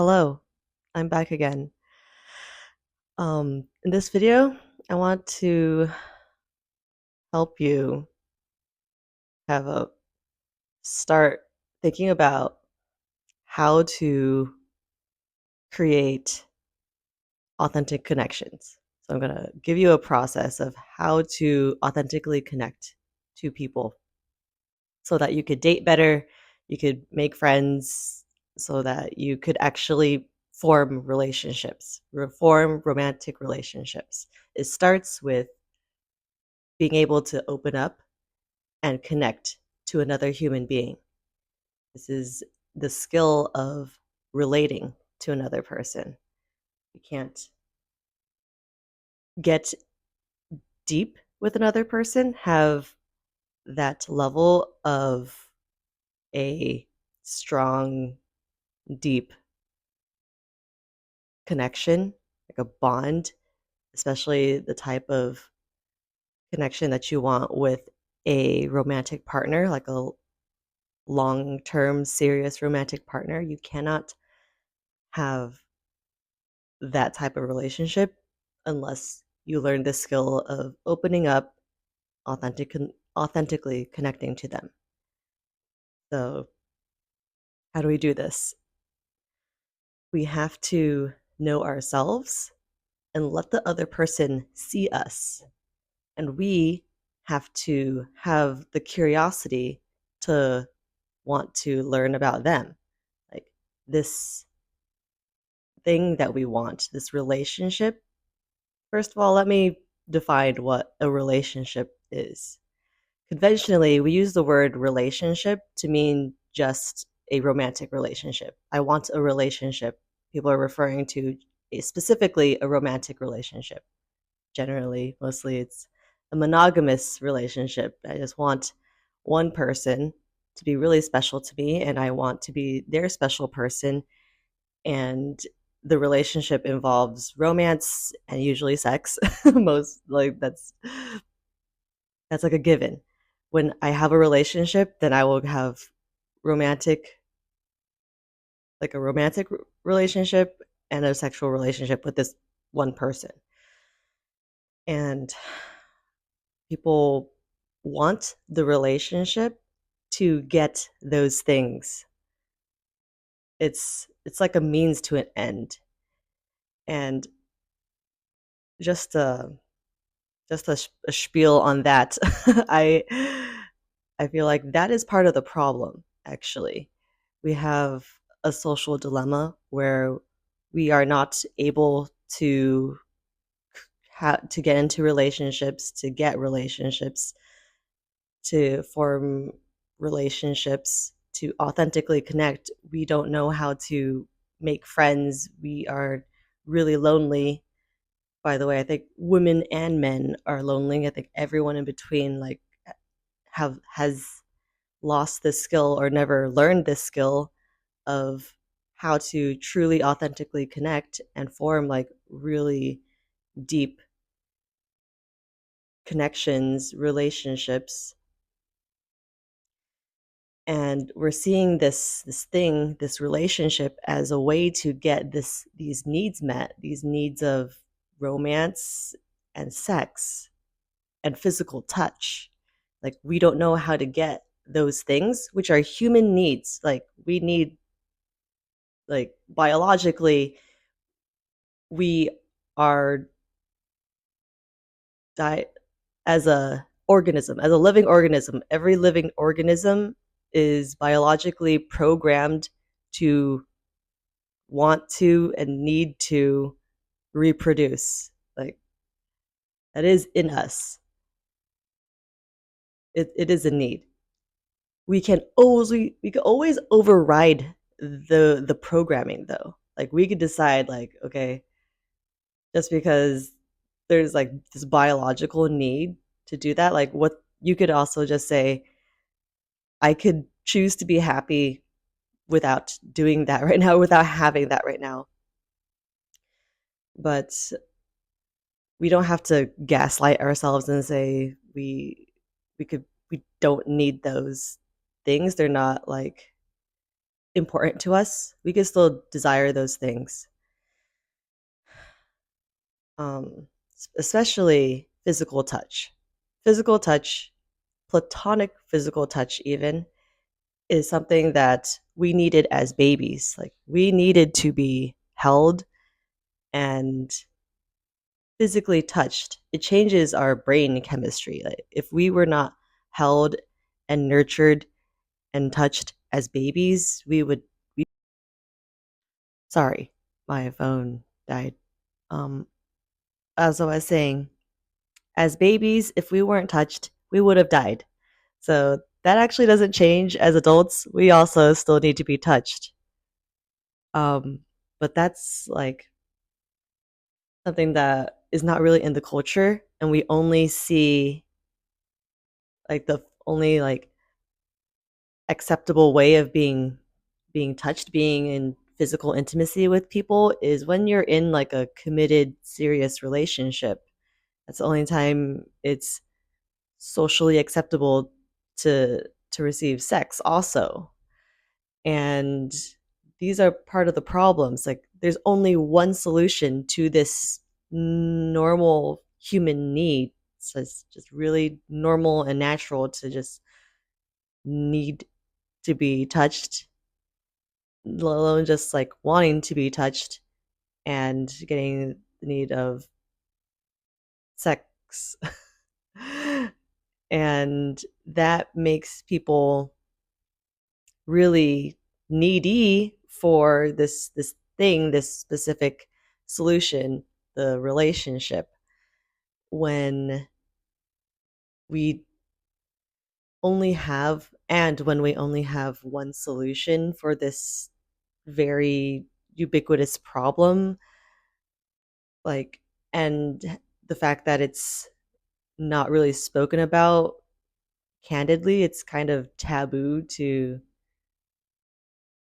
Hello, I'm back again. In this video, I want to help you have a start thinking about how to create authentic connections. So I'm going to give you a process of how to authentically connect to people so that you could date better, you could make friends, so that you could actually form relationships, form romantic relationships. It starts with being able to open up and connect to another human being. This is the skill of relating to another person. You can't get deep with another person, have that level of a strong, deep connection, like a bond, especially the type of connection that you want with a romantic partner, like a long term, serious romantic partner. You cannot have that type of relationship unless you learn the skill of opening up, authentically connecting to them. So, how do we do this? We have to know ourselves and let the other person see us. And we have to have the curiosity to want to learn about them. Like this thing that we want, this relationship. First of all, let me define what a relationship is. Conventionally, we use the word relationship to mean just a romantic relationship. I want a relationship. People are referring to specifically a romantic relationship. Generally, mostly it's a monogamous relationship. I just want one person to be really special to me, and I want to be their special person. And the relationship involves romance and usually sex. Most like that's like a given. When I have a relationship, then I will have romantic, like a romantic relationship and a sexual relationship with this one person. And people want the relationship to get those things. It's like a means to an end. And just a spiel on that. I I feel like that is part of the problem, actually. We have a social dilemma where we are not able to to get into relationships, to get relationships, to form relationships, to authentically connect. We don't know how to make friends. We are really lonely. By the way, I think women and men are lonely. I think everyone in between like have has lost this skill or never learned this skill of how to truly authentically connect and form like really deep connections, relationships. And we're seeing this relationship as a way to get these needs met, these needs of romance and sex and physical touch. Like we don't know how to get those things, which are human needs. Like we need, like biologically, we are di- as a organism, as a living organism. Every living organism is biologically programmed to want to and need to reproduce. Like that is in us. It is a need. We can always override the programming though. Like we could decide like, okay, just because there's like this biological need to do that, like what you could also just say, I could choose to be happy without doing that right now, without having that right now. But we don't have to gaslight ourselves and say we don't need those things. They're not like important to us, we can still desire those things. Especially physical touch. Physical touch, platonic physical touch, even, is something that we needed as babies. Like, we needed to be held and physically touched. It changes our brain chemistry. Like, if we were not held and nurtured and touched as babies, we would. Sorry, my phone died. Um, as I was saying, as babies, if we weren't touched, we would have died. So that actually doesn't change as adults. We also still need to be touched. Um, but that's like something that is not really in the culture, and we only see like the only like acceptable way of being touched, being in physical intimacy with people is when you're in like a committed, serious relationship. That's the only time it's socially acceptable to receive sex also. And these are part of the problems. Like, there's only one solution to this normal human need. So it's just really normal and natural to just need to be touched, let alone just like wanting to be touched and getting the need of sex. And that makes people really needy for this thing, this specific solution, the relationship, when we when we only have one solution for this very ubiquitous problem, like, and the fact that it's not really spoken about candidly, it's kind of taboo to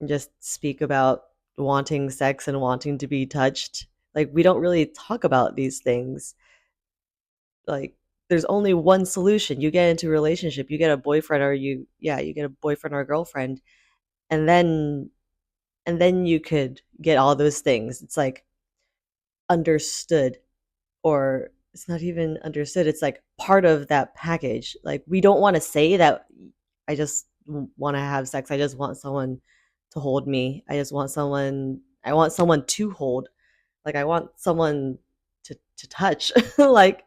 just speak about wanting sex and wanting to be touched. Like, we don't really talk about these things. Like, there's only one solution. You get into a relationship, you get a boyfriend, or you get a boyfriend or a girlfriend, and then you could get all those things. It's like understood, or it's not even understood. It's like part of that package. Like, we don't want to say that I just want to have sex. I just want someone to hold me. I want someone to hold. Like, I want someone to touch. Like,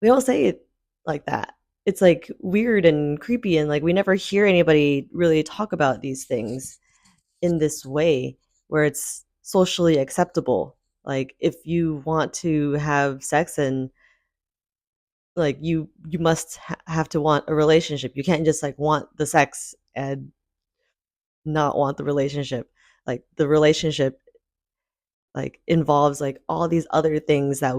we don't say it like that. It's like weird and creepy, and like we never hear anybody really talk about these things in this way where it's socially acceptable. Like, if you want to have sex, and like you must have to want a relationship. You can't just like want the sex and not want the relationship. Like, the relationship like involves like all these other things that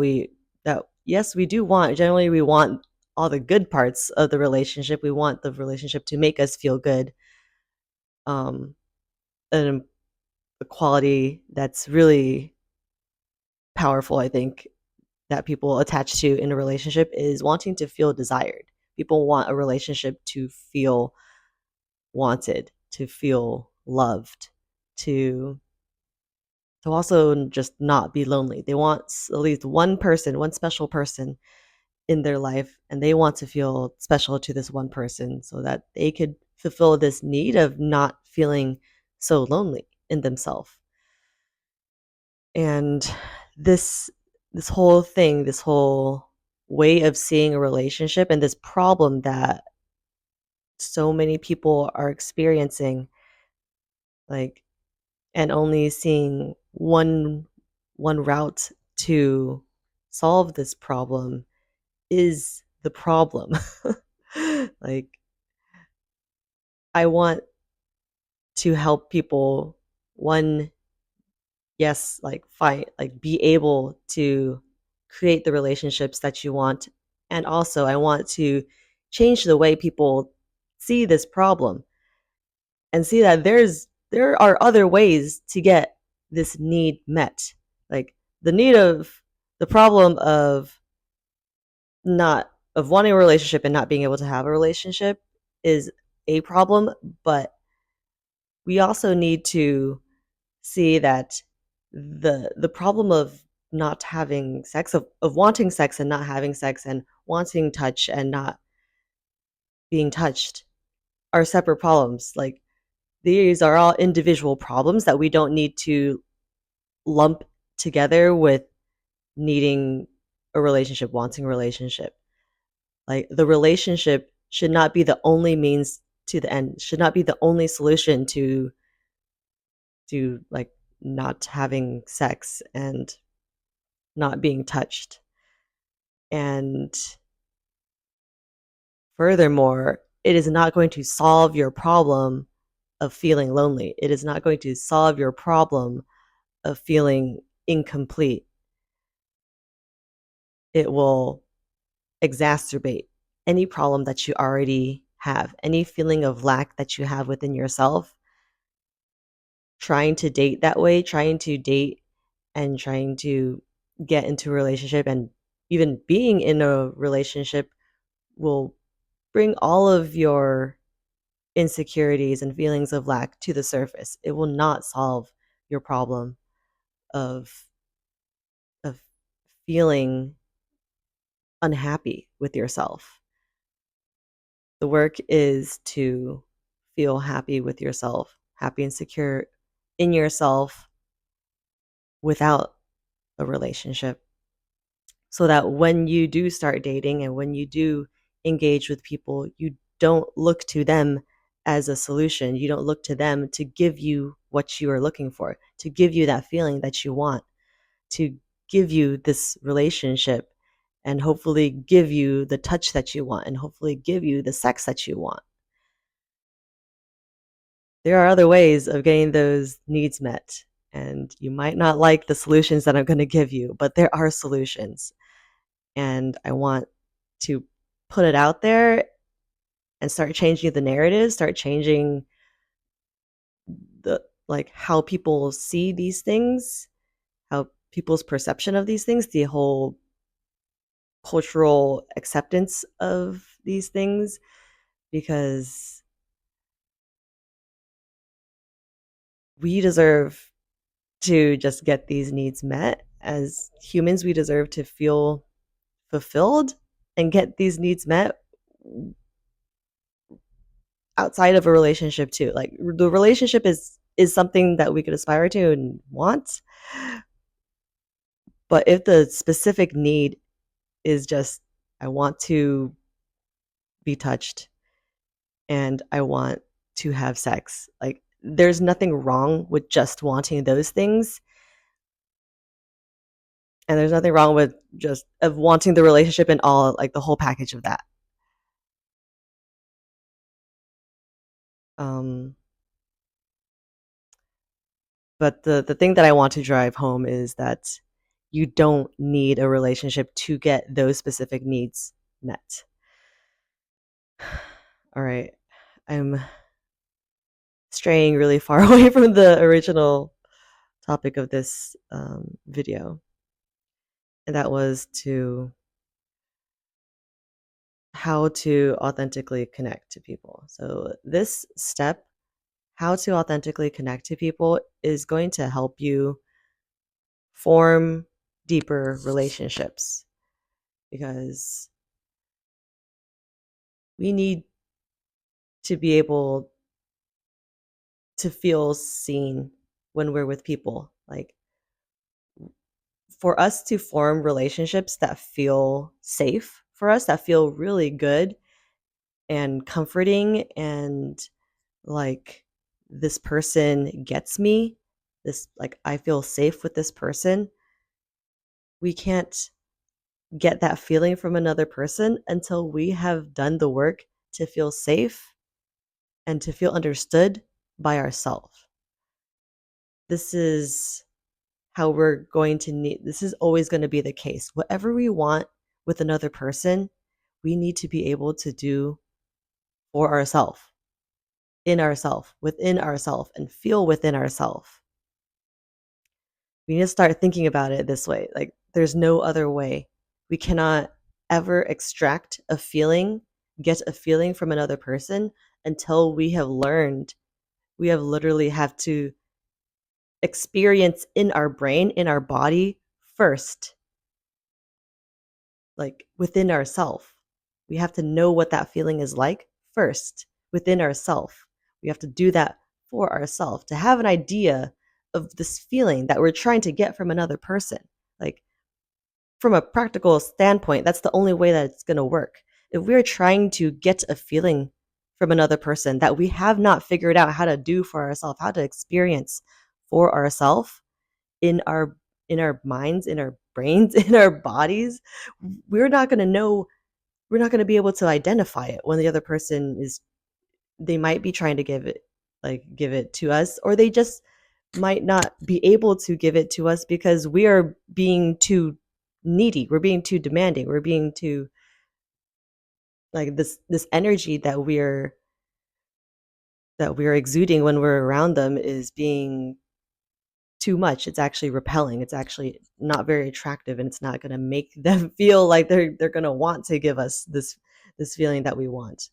yes, we do want. Generally, we want all the good parts of the relationship. We want the relationship to make us feel good. Um and the quality that's really powerful, I think, that people attach to in a relationship is wanting to feel desired. People want a relationship to feel wanted, to feel loved, to also just not be lonely. They want at least one person, one special person in their life, and they want to feel special to this one person so that they could fulfill this need of not feeling so lonely in themselves. And this this whole thing, this whole way of seeing a relationship, and this problem that so many people are experiencing, like, and only seeing one route to solve this problem is the problem. Like, I want to help people, one, yes, like find, like, be able to create the relationships that you want, and also I want to change the way people see this problem and see that there are other ways to get this need met. Like, the need of the problem of not of wanting a relationship and not being able to have a relationship is a problem, but we also need to see that the problem of not having sex, of wanting sex and not having sex, and wanting touch and not being touched, are separate problems. Like, these are all individual problems that we don't need to lump together with needing a relationship, wanting a relationship. Like, the relationship should not be the only means to the end, should not be the only solution to like not having sex and not being touched. And furthermore, it is not going to solve your problem of feeling lonely. It is not going to solve your problem of feeling incomplete. It will exacerbate any problem that you already have, any feeling of lack that you have within yourself. Trying to date that way, trying to date and trying to get into a relationship, and even being in a relationship, will bring all of your insecurities and feelings of lack to the surface. It will not solve your problem of of feeling unhappy with yourself. The work is to feel happy with yourself, happy and secure in yourself without a relationship, so that when you do start dating and when you do engage with people, you don't look to them as a solution. You don't look to them to give you what you are looking for, to give you that feeling that you want, to give you this relationship, and hopefully give you the touch that you want, and hopefully give you the sex that you want. There are other ways of getting those needs met, and you might not like the solutions that I'm going to give you, but there are solutions. And I want to put it out there and start changing the narrative, start changing the, like, how people see these things, how people's perception of these things, the whole cultural acceptance of these things, because we deserve to just get these needs met. As humans, we deserve to feel fulfilled and get these needs met outside of a relationship too. Like, the relationship is something that we could aspire to and want, but if the specific need is just, I want to be touched and I want to have sex, like, there's nothing wrong with just wanting those things, and there's nothing wrong with just of wanting the relationship and all, like, the whole package of that. um but the thing that I want to drive home is that you don't need a relationship to get those specific needs met. All right, I'm straying really far away from the original topic of this video, and that was to how to authentically connect to people. So this step, how to authentically connect to people, is going to help you form deeper relationships, because we need to be able to feel seen when we're with people. Like, for us to form relationships that feel safe for us, that feel really good and comforting, and like, this person gets me, this, like, I feel safe with this person, we can't get that feeling from another person until we have done the work to feel safe and to feel understood by ourselves. This is how we're going to need, this is always going to be the case. Whatever we want with another person, we need to be able to do for ourselves, in ourselves, within ourselves, and feel within ourselves. We need to start thinking about it this way. Like, there's no other way. We cannot ever extract a feeling, get a feeling from another person, until we have learned We have literally have to experience in our brain, in our body first, like within ourself. We have to know what that feeling is like first within ourself. We have to do that for ourselves to have an idea of this feeling that we're trying to get from another person. Like from a practical standpoint, that's the only way that it's going to work. If we're trying to get a feeling from another person that we have not figured out how to do for ourselves, how to experience for ourselves in our minds, in our brains, in our bodies, we're not going to know, we're not going to be able to identify it when the other person is, they might be trying to give it to us, or they just might not be able to give it to us because we are being too needy, we're being too demanding, we're being too, like, this energy that we're exuding when we're around them is being too much. It's actually repelling. It's actually not very attractive, and it's not going to make them feel like they're going to want to give us this feeling that we want.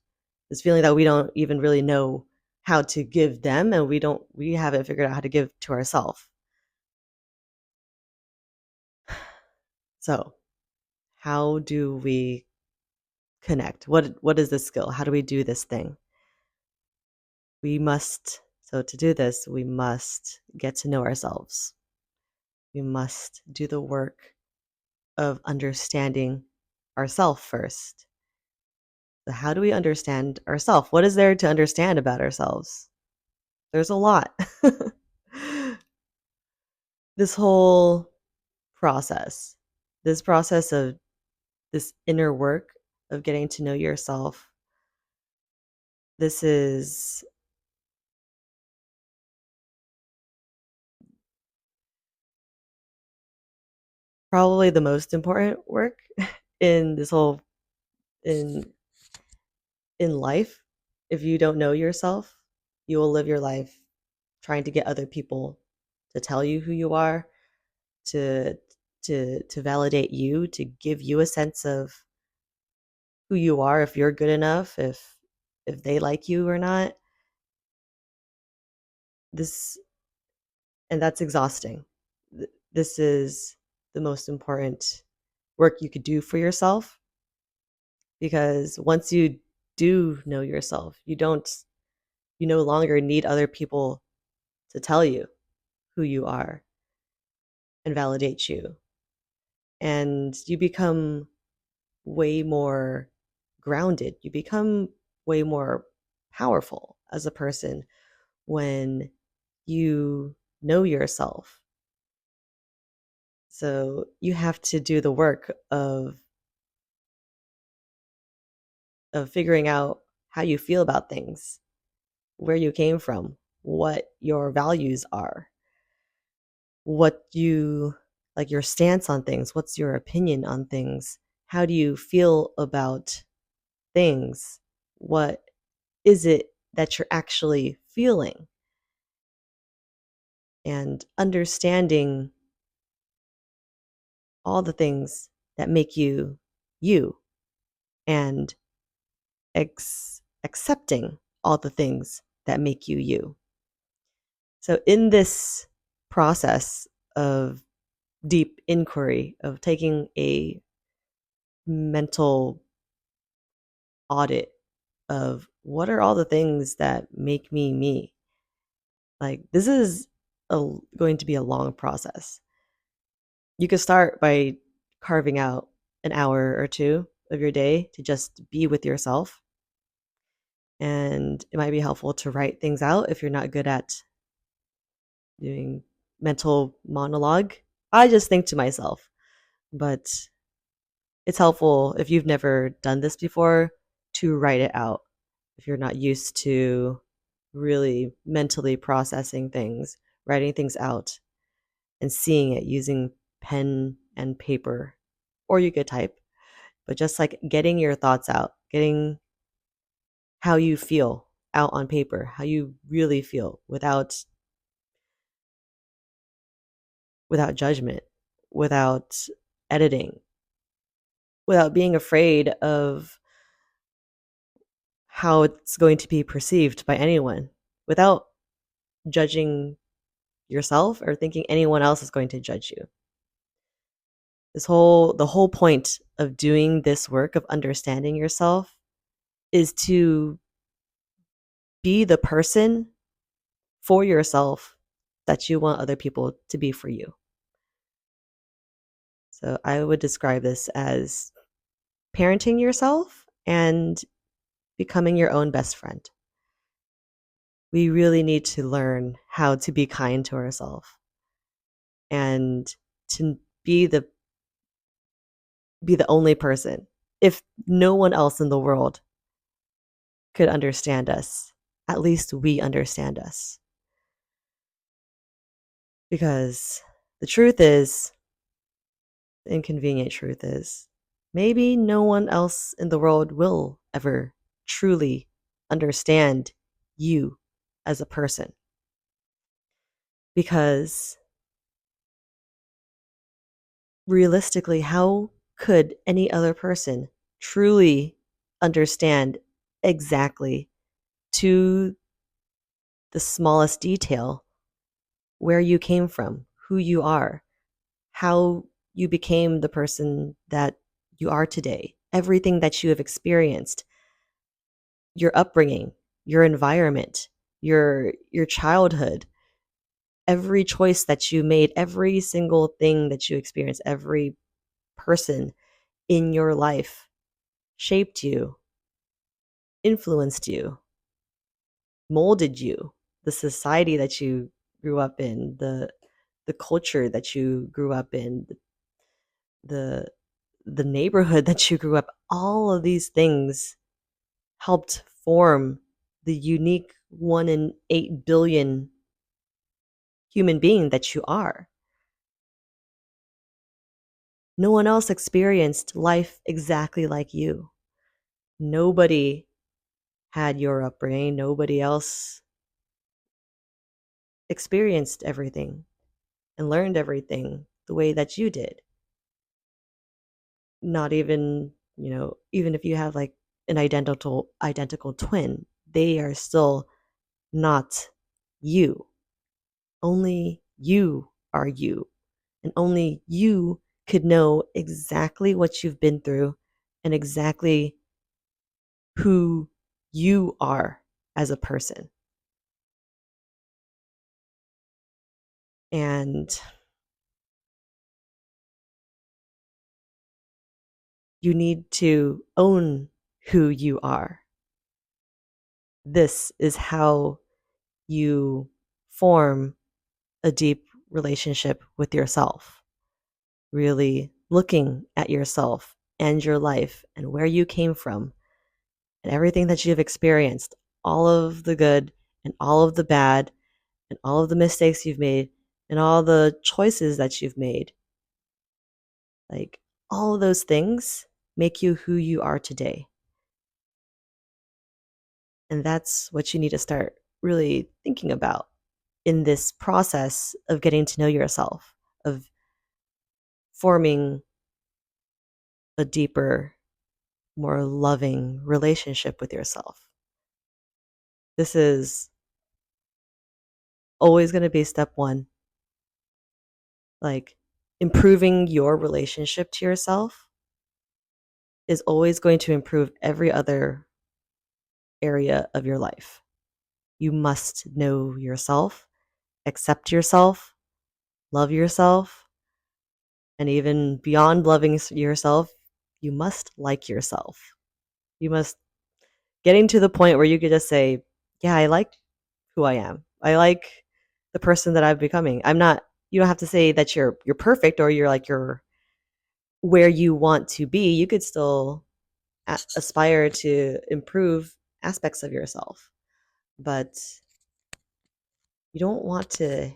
This feeling that we don't even really know how to give them, and we haven't figured out how to give to ourselves. So, how do we connect? What is this skill? How do we do this thing? So to do this, we must get to know ourselves. We must do the work of understanding ourself first. So how do we understand ourselves? What is there to understand about ourselves? There's a lot. This whole process, this process of this inner work of getting to know yourself, this is probably the most important work in this whole in in life. If you don't know yourself, you will live your life trying to get other people to tell you who you are, to to validate you, to give you a sense of who you are, if you're good enough, if they like you or not. This and that's exhausting. This is the most important work you could do for yourself, because once you do know yourself, you no longer need other people to tell you who you are and validate you. And you become way more grounded. You become way more powerful as a person when you know yourself. So you have to do the work of figuring out how you feel about things, where you came from, what your values are, what you like, your stance on things, what's your opinion on things, how do you feel about things, what is it that you're actually feeling, and understanding all the things that make you you, and accepting all the things that make you you. So in this process of deep inquiry, of taking a mental audit of what are all the things that make me me, like, this is going to be a long process. You could start by carving out an hour or two of your day to just be with yourself. And it might be helpful to write things out if you're not good at doing mental monologue. I just think to myself, but it's helpful if you've never done this before to write it out. If you're not used to really mentally processing things, writing things out and seeing it using pen and paper, or you could type, but just like getting your thoughts out, getting how you feel out on paper, how you really feel without judgment, without editing, without being afraid of how it's going to be perceived by anyone, without judging yourself or thinking anyone else is going to judge you. The whole point of doing this work of understanding yourself is to be the person for yourself that you want other people to be for you. So I would describe this as parenting yourself and becoming your own best friend. We really need to learn how to be kind to ourselves and to be the only person. If no one else in the world could understand us, at least we understand us. Because the truth is, the inconvenient truth is, maybe no one else in the world will ever truly understand you as a person. Because realistically, how could any other person truly understand exactly to the smallest detail where you came from, who you are, how you became the person that you are today, everything that you have experienced, your upbringing, your environment, your childhood, every choice that you made, every single thing that you experienced, every person in your life shaped you, influenced you, molded you, the society that you grew up in, the culture that you grew up in, the the neighborhood that you grew up, all of these things helped form the unique 1 in 8 billion human being that you are. No one else experienced life exactly like you. Nobody had your upbringing. Nobody else experienced everything and learned everything the way that you did. Not even, even if you have like an identical twin, they are still not you. Only you are you, and only you could know exactly what you've been through and exactly who you are as a person. And you need to own who you are. This is how you form a deep relationship with yourself, really looking at yourself and your life and where you came from and everything that you've experienced, all of the good and all of the bad and all of the mistakes you've made and all the choices that you've made. Like all of those things make you who you are today. And that's what you need to start really thinking about in this process of getting to know yourself, of forming a deeper, more loving relationship with yourself. This is always going to be step one. Like improving your relationship to yourself is always going to improve every other area of your life. You must know yourself, accept yourself, love yourself, and even beyond loving yourself, you must like yourself. You must getting to the point where you could just say, yeah, I like who I am. I like the person that I'm becoming. I'm not you don't have to say that you're perfect or you're where you want to be. You could still aspire to improve aspects of yourself. But you don't want to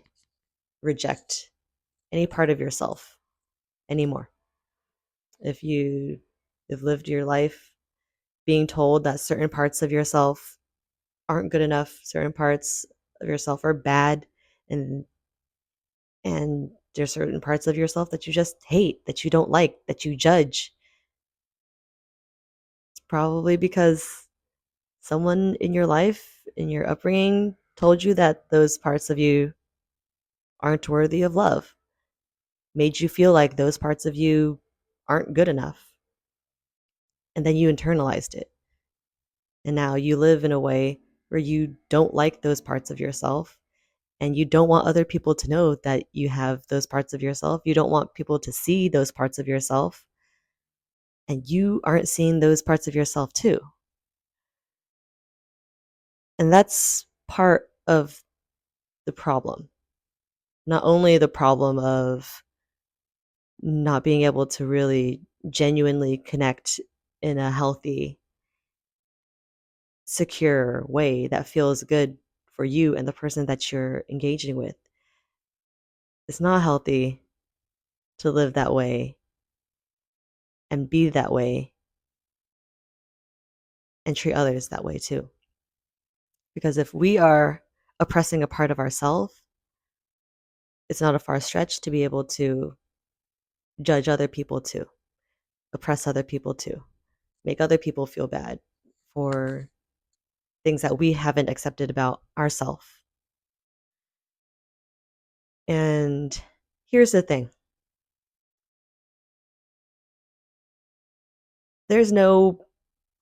reject any part of yourself anymore. If you have lived your life being told that certain parts of yourself aren't good enough, certain parts of yourself are bad, and there's certain parts of yourself that you just hate, that you don't like, that you judge. It's probably because someone in your life, in your upbringing, told you that those parts of you aren't worthy of love, made you feel like those parts of you aren't good enough. And then you internalized it. And now you live in a way where you don't like those parts of yourself and you don't want other people to know that you have those parts of yourself. You don't want people to see those parts of yourself. And you aren't seeing those parts of yourself too. And that's part of the problem. Not only the problem of not being able to really genuinely connect in a healthy, secure way that feels good for you and the person that you're engaging with. It's not healthy to live that way and be that way and treat others that way too. Because if we are oppressing a part of ourselves, it's not a far stretch to be able to judge other people too, oppress other people too, make other people feel bad for things that we haven't accepted about ourselves. And here's the thing, there's no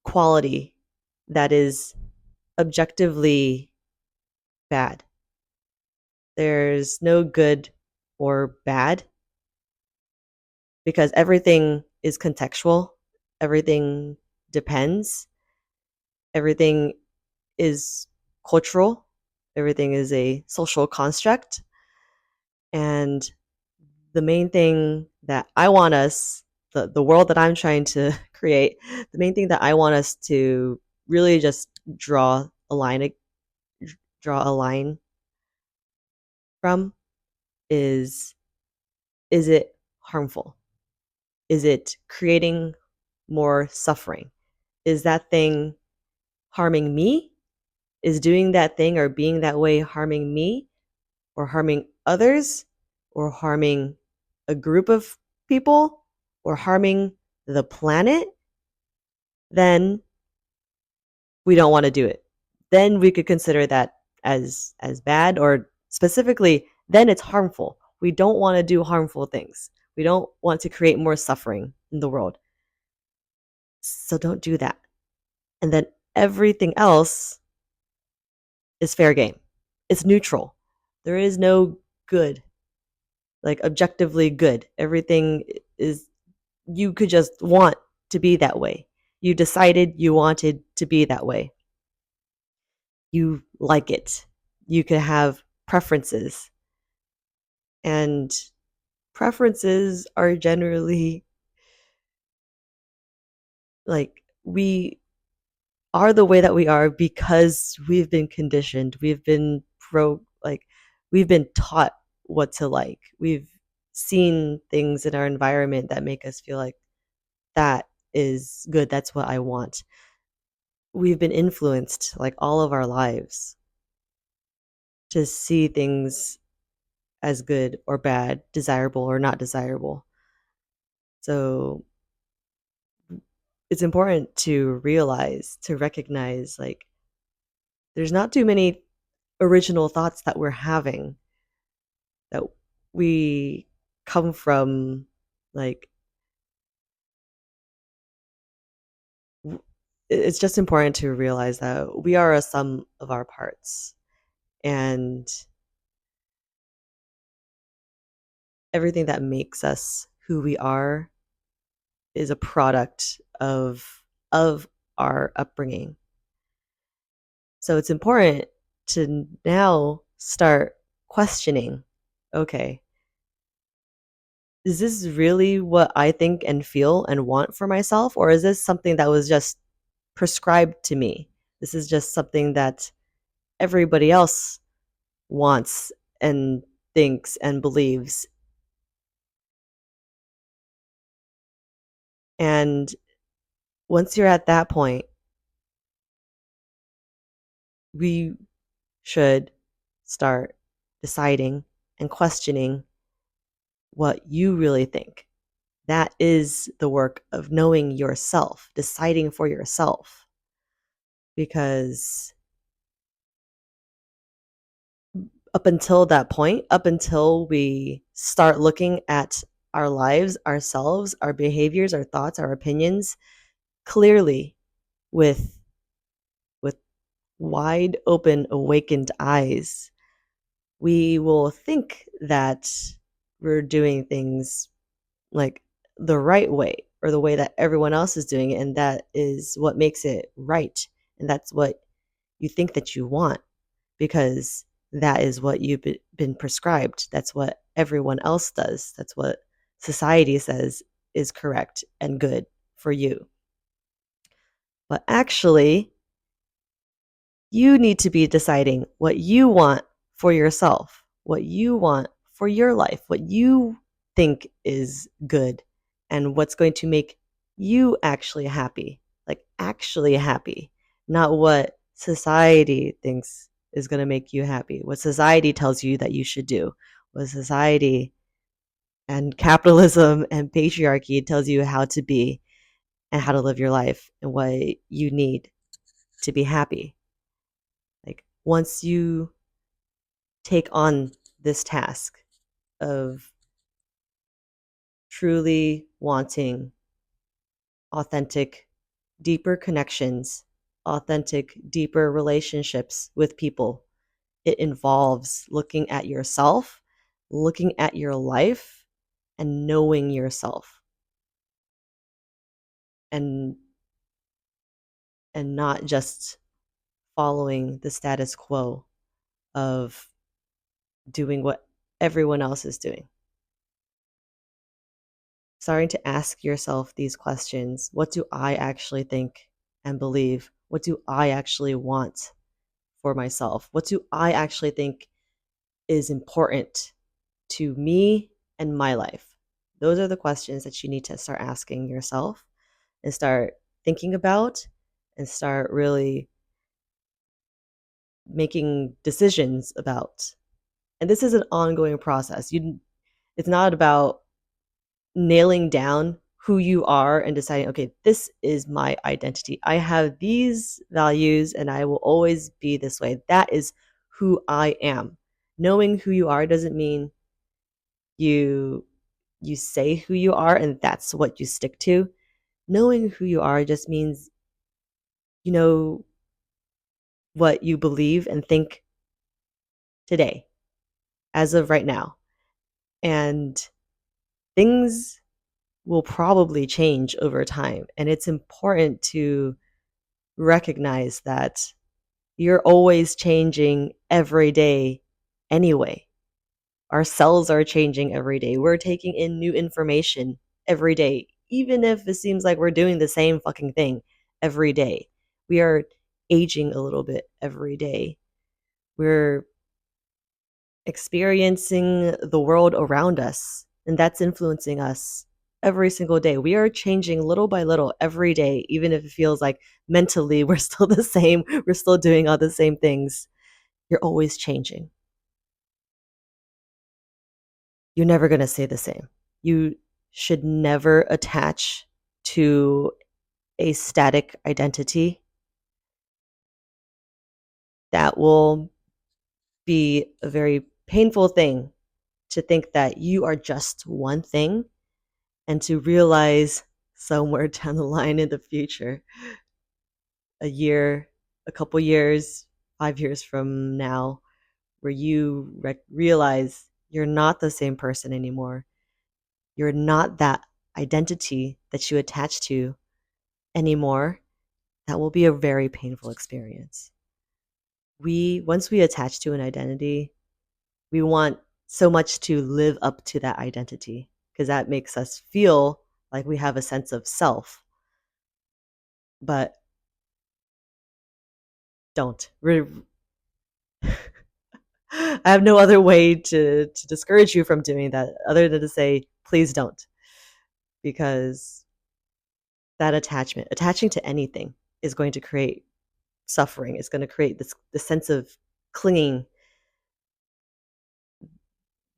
quality that is objectively bad. There's no good or bad because everything is contextual, everything depends, everything is cultural, everything is a social construct. And the main thing that I want us, the world that I'm trying to create, the main thing that I want us to really just a line, draw a line from is it harmful? Is it creating more suffering? Is that thing harming me? Is doing that thing or being that way harming me or harming others or harming a group of people or harming the planet? Then we don't want to do it. Then we could consider that as bad, or specifically then it's harmful. We don't want to do harmful things. We don't want to create more suffering in the world. So don't do that. And then everything else is fair game. It's neutral. There is no good, like objectively good. Everything is, you could just want to be that way. You decided you wanted to be that way. You like it. You could have preferences. And preferences are generally like, we are the way that we are because we've been conditioned. We've been we've been taught what to like. We've seen things in our environment that make us feel like that is good. That's what I want. We've been influenced like all of our lives to see things as good or bad, desirable or not desirable. So it's important to realize, to recognize, like, there's not too many original thoughts that we're having, that we come from, like, it's just important to realize that we are a sum of our parts, and everything that makes us who we are is a product of our upbringing. So it's important to now start questioning, okay, is this really what I think and feel and want for myself? Or is this something that was just prescribed to me? This is just something that everybody else wants and thinks and believes. And once you're at that point, we should start deciding and questioning what you really think. That is the work of knowing yourself, deciding for yourself. Because up until that point, up until we start looking at our lives, ourselves, our behaviors, our thoughts, our opinions clearly with with wide open awakened eyes, we will think that we're doing things like the right way or the way that everyone else is doing it, and that is what makes it right, and that's what you think that you want because that is what you've been prescribed. That's what everyone else does. That's what society says is correct and good for you. But actually, you need to be deciding what you want for yourself, what you want for your life, what you think is good, and what's going to make you actually happy. Like, actually happy, not what society thinks is going to make you happy, what society tells you that you should do, what society and capitalism and patriarchy tells you how to be and how to live your life and what you need to be happy. Like, once you take on this task of truly wanting authentic, deeper connections, authentic, deeper relationships with people, it involves looking at yourself, looking at your life, and knowing yourself, and not just following the status quo of doing what everyone else is doing. Starting to ask yourself these questions. What do I actually think and believe? What do I actually want for myself? What do I actually think is important to me and my life? Those are the questions that you need to start asking yourself and start thinking about and start really making decisions about. And this is an ongoing process. It's not about nailing down who you are and deciding, okay, this is my identity. I have these values and I will always be this way. That is who I am. Knowing who you are doesn't mean you say who you are and that's what you stick to. Knowing who you are just means you know what you believe and think today, as of right now. And things will probably change over time. And it's important to recognize that you're always changing every day anyway. Our cells are changing every day. We're taking in new information every day, even if it seems like we're doing the same fucking thing every day. We are aging a little bit every day. We're experiencing the world around us, and that's influencing us every single day. We are changing little by little every day, even if it feels like mentally we're still the same, we're still doing all the same things. You're always changing. You're never going to stay the same. You should never attach to a static identity. That will be a very painful thing to think that you are just one thing and to realize somewhere down the line in the future, a year, a couple years, 5 years from now, where you realize you're not the same person anymore. You're not that identity that you attach to anymore. That will be a very painful experience. Once we attach to an identity, we want so much to live up to that identity because that makes us feel like we have a sense of self. But don't. I have no other way to discourage you from doing that other than to say, please don't. Because that attaching to anything is going to create suffering. It's going to create this sense of clinging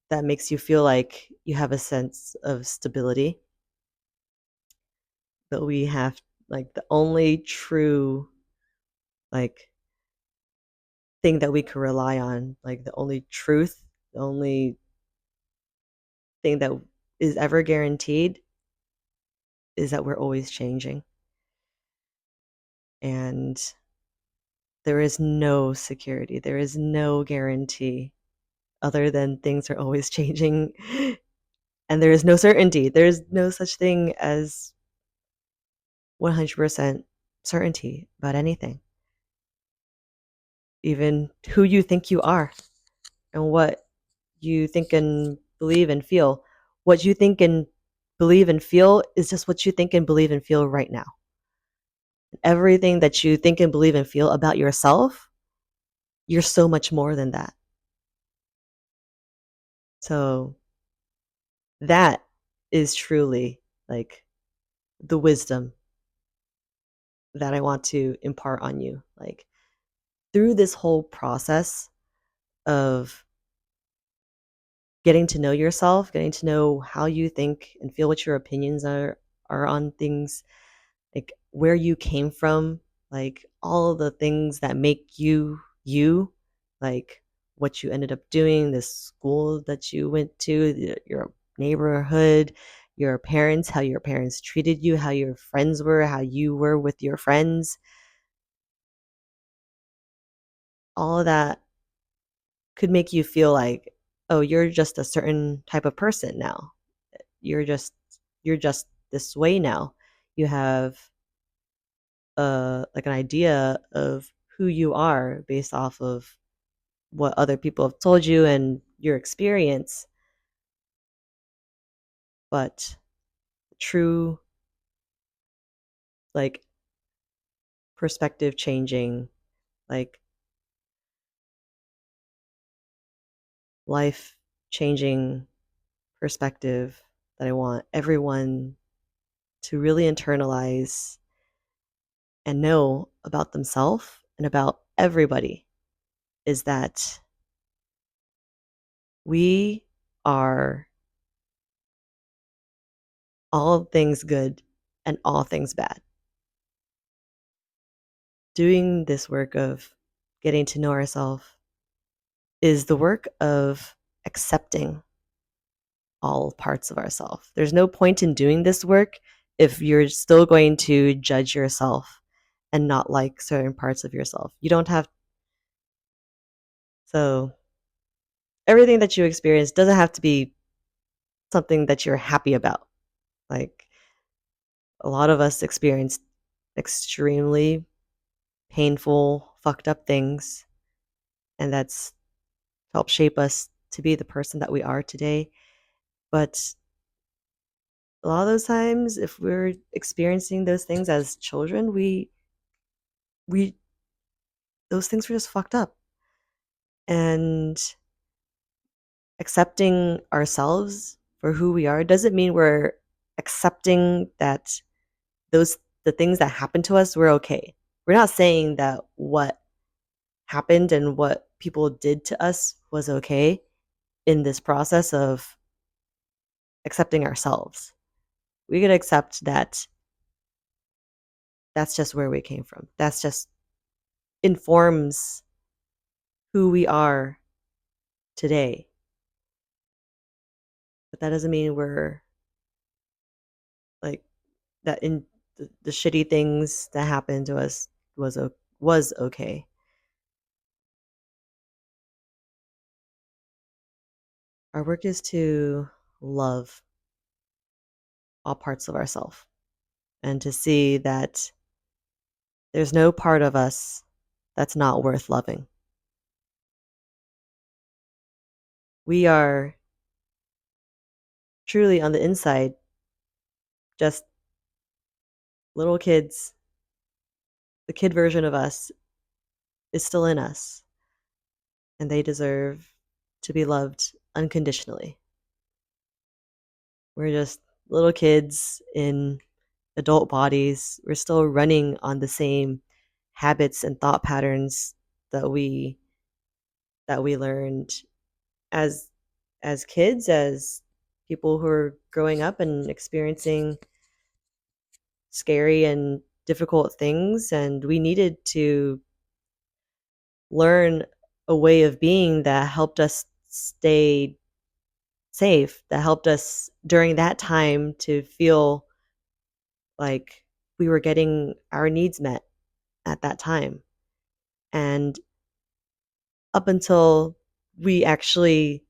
that makes you feel like you have a sense of stability. But we have like the only true like thing that we can rely on. Like the only truth, the only thing that is ever guaranteed is that we're always changing. And there is no security, there is no guarantee other than things are always changing. And there is no certainty. There is no such thing as 100% certainty about anything, even who you think you are and what you think and believe and feel. What you think and believe and feel is just what you think and believe and feel right now. Everything that you think and believe and feel about yourself, you're so much more than that. So that is truly like the wisdom that I want to impart on you. Like through this whole process of getting to know yourself, getting to know how you think and feel, what your opinions are on things, like where you came from, like all of the things that make you you, like what you ended up doing, the school that you went to, your neighborhood, your parents, how your parents treated you, how your friends were, how you were with your friends, all of that could make you feel like, oh, you're just a certain type of person now. You're just you're just this way now. You have like an idea of who you are based off of what other people have told you and your experience. But true, like perspective changing, like life changing perspective that I want everyone to really internalize and know about themselves and about everybody is that we are all things good and all things bad. Doing this work of getting to know ourselves is the work of accepting all parts of ourselves. There's no point in doing this work if you're still going to judge yourself and not like certain parts of yourself. You don't have, so everything that you experience doesn't have to be something that you're happy about. Like a lot of us experience extremely painful, fucked up things, and that's helped shape us to be the person that we are today. But a lot of those times, if we're experiencing those things as children, we those things were just fucked up. And accepting ourselves for who we are doesn't mean we're accepting that those the things that happened to us were okay. We're not saying that what happened and what people did to us was okay in this process of accepting ourselves. We could accept that that's just where we came from. That's just informs who we are today. But that doesn't mean we're like that in the shitty things that happened to us was okay. Our work is to love all parts of ourselves and to see that there's no part of us that's not worth loving. We are truly on the inside just little kids. The kid version of us is still in us, and they deserve to be loved unconditionally. We're just little kids in adult bodies. We're still running on the same habits and thought patterns that we learned as kids, as people who are growing up and experiencing scary and difficult things, and we needed to learn a way of being that helped us stay safe, that helped us during that time to feel like we were getting our needs met at that time. And up until we actually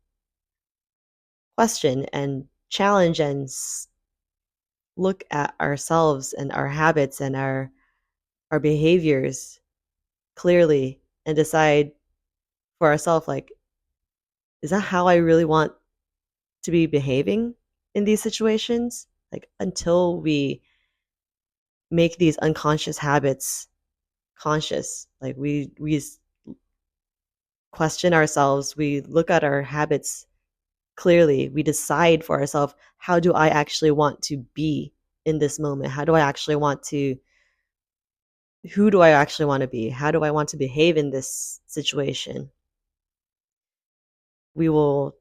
question and challenge and look at ourselves and our habits and our behaviors clearly and decide for ourselves, like, is that how I really want to be behaving in these situations? Like, until we make these unconscious habits conscious, like we question ourselves, we look at our habits clearly, we decide for ourselves, how do I actually want to be in this moment? How do I actually want to who do I actually want to be? How do I want to behave in this situation? We will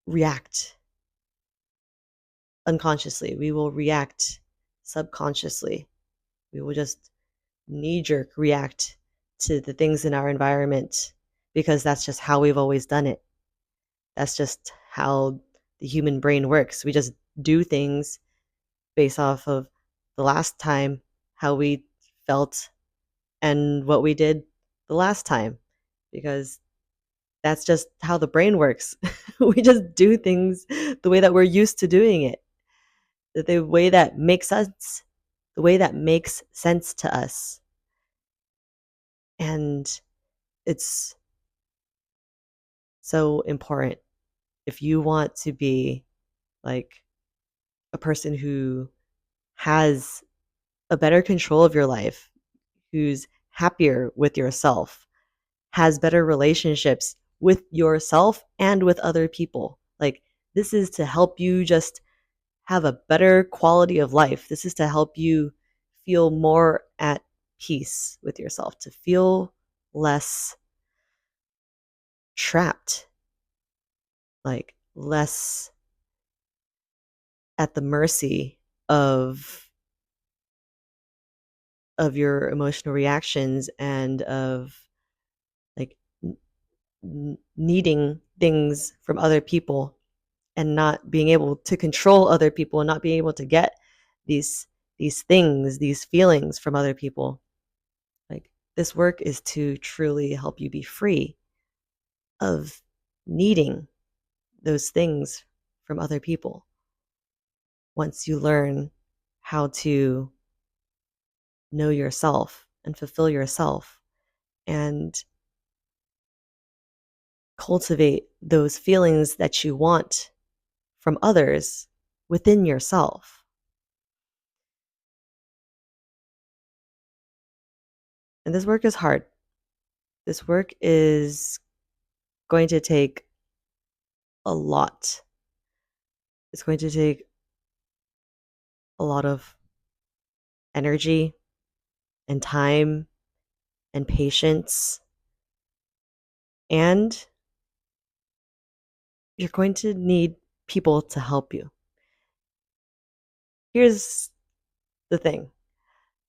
react unconsciously. We will react subconsciously. We will just knee jerk react to the things in our environment because that's just how we've always done it. That's just how the human brain works. We just do things based off of the last time, how we felt, and what we did the last time, because that's just how the brain works. We just do things the way that we're used to doing it, the way that makes sense, the way that makes sense to us. And it's so important if you want to be like a person who has a better control of your life, who's happier with yourself, has better relationships with yourself and with other people. Like, this is to help you just have a better quality of life. This is to help you feel more at peace with yourself, to feel less trapped, like less at the mercy of your emotional reactions and of like needing things from other people and not being able to control other people and not being able to get these things, these feelings from other people. Like, this work is to truly help you be free of needing those things from other people. Once you learn how to know yourself and fulfill yourself and cultivate those feelings that you want from others within yourself. And this work is hard. This work is going to take a lot. It's going to take a lot of energy and time and patience. And you're going to need people to help you. Here's the thing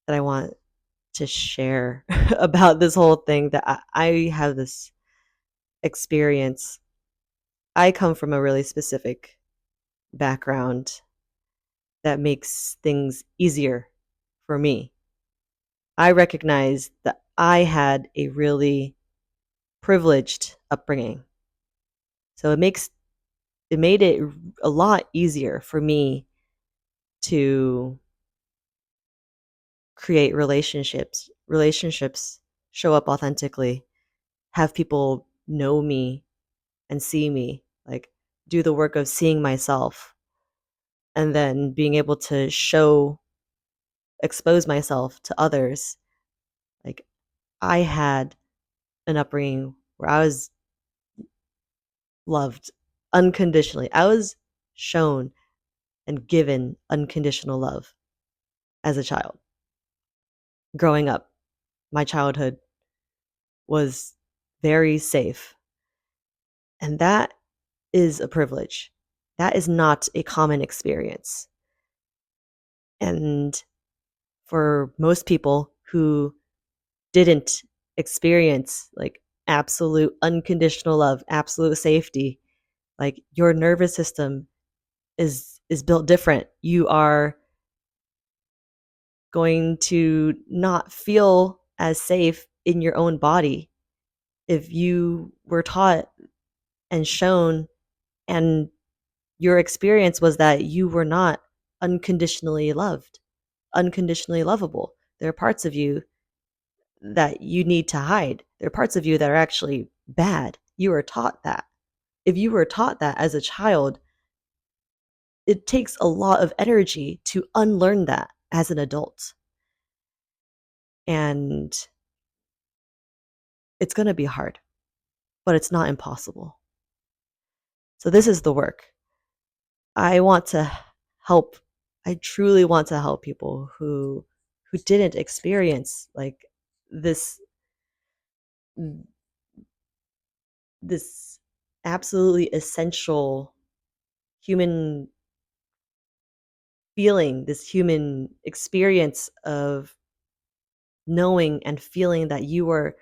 that I want to share about this whole thing, that I have this experience. I come from a really specific background that makes things easier for me. I recognize that I had a really privileged upbringing. So it made it a lot easier for me to create relationships show up authentically, have people know me and see me, like do the work of seeing myself and then being able to expose myself to others. Like, I had an upbringing where I was loved unconditionally. I was shown and given unconditional love as a child. Growing up, my childhood was very safe. And that is a privilege. That is not a common experience. And for most people who didn't experience like absolute unconditional love, absolute safety, like your nervous system is built different. You are going to not feel as safe in your own body if you were taught and shown, and your experience was that you were not unconditionally loved, unconditionally lovable. There are parts of you that you need to hide. There are parts of you that are actually bad. You were taught that. If you were taught that as a child, it takes a lot of energy to unlearn that as an adult. And it's going to be hard, but it's not impossible. So this is the work. I want to help. I truly want to help people who didn't experience like this this absolutely essential human feeling, this human experience of knowing and feeling that you are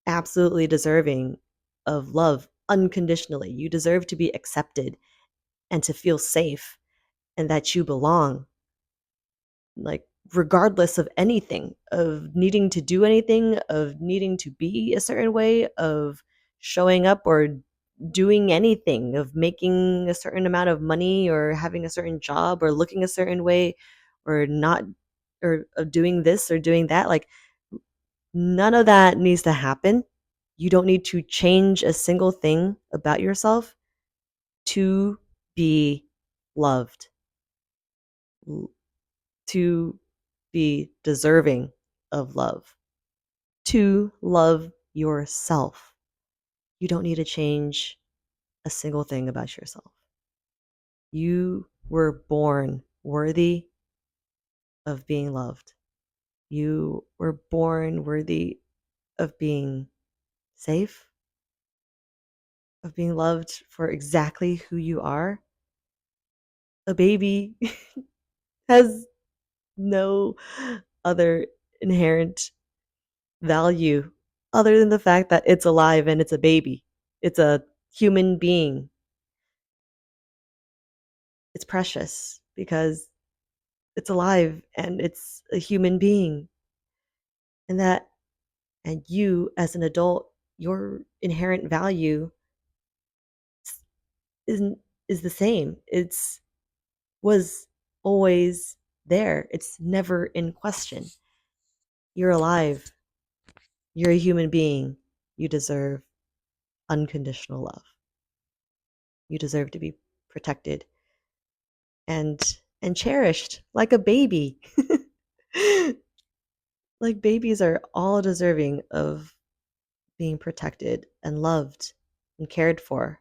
absolutely deserving of love unconditionally. You deserve to be accepted and to feel safe and that you belong, like regardless of anything, of needing to do anything, of needing to be a certain way, of showing up or doing anything, of making a certain amount of money or having a certain job or looking a certain way or not, or of doing this or doing that. Like none of that needs to happen. You don't need to change a single thing about yourself to be loved, to be deserving of love, to love yourself. You don't need to change a single thing about yourself. You were born worthy of being loved. You were born worthy of being safe, of being loved for exactly who you are. A baby has no other inherent value other than the fact that it's alive and it's a baby. It's a human being. It's precious because it's alive and it's a human being. And that, and you as an adult, your inherent value isn't is the same. It's was always there. It's never in question. You're alive. You're a human being. You deserve unconditional love. You deserve to be protected and cherished like a baby. Like babies are all deserving of being protected and loved and cared for